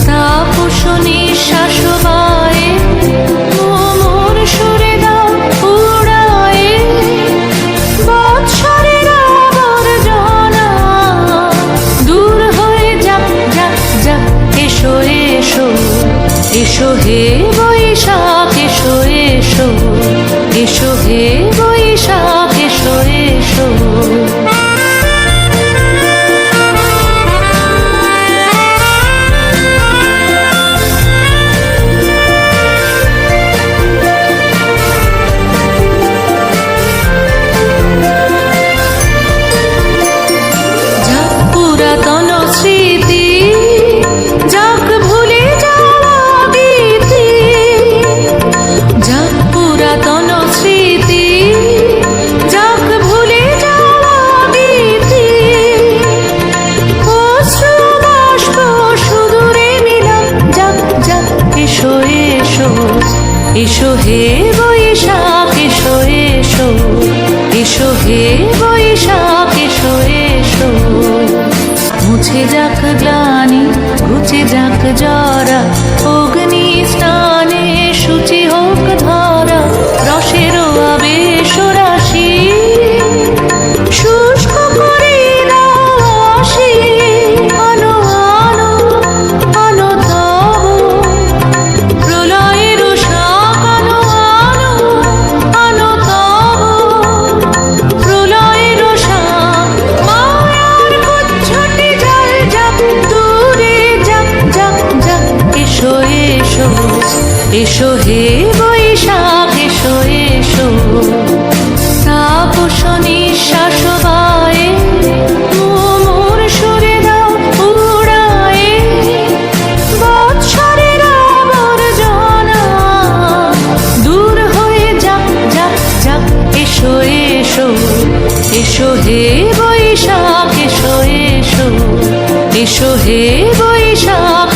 তাপস নিঃশ্বাস বায়ে মোর সুরে দাও উড়ায়ে বৎসরের আবর্জনা দূর হয়ে যাক যাক যাক। এসো এসো এসো হে বৈশাখ এসো এসো এসো হে বৈশাখ এসো এসো। পুরাতন স্মৃতি যাক ভুলে যাওয়া গীতি, যাক পুরাতন স্মৃতি যাক ভুলে যাওয়া গীতি। অশ্রু বাষ্প সুদূরে মিলাম যাক যাক। এসো এসো এসো হে বৈশাখ এসো এসো এসো হে বৈশাখ এসো এসো। মুছে যাক গ্লানি ঘুচে যাক জরা অগ্নি স্নানে সূচি হোক ধরা। রসের আবেশ রাশি শুষ্ক করে দাও আসি। আনো আনো আনো তব প্রলয়ের শাক আনো আনো আনো তব প্রলয়ের শাক। মায়ার কুচ্ছটে জল যাক দূরে যাক যাক যাক। এসো এসো এসো হে বৈশাখ এসো এসো তাপস নিঃশ্বাস বায়ে মোর সুরে দাও উড়ায়ে বৎসরের আবর্জনা দূর হয়ে যাক যাক যাক। এসো এসো এসো হে বৈশাখ এসো এসো এসো হে বৈশাখ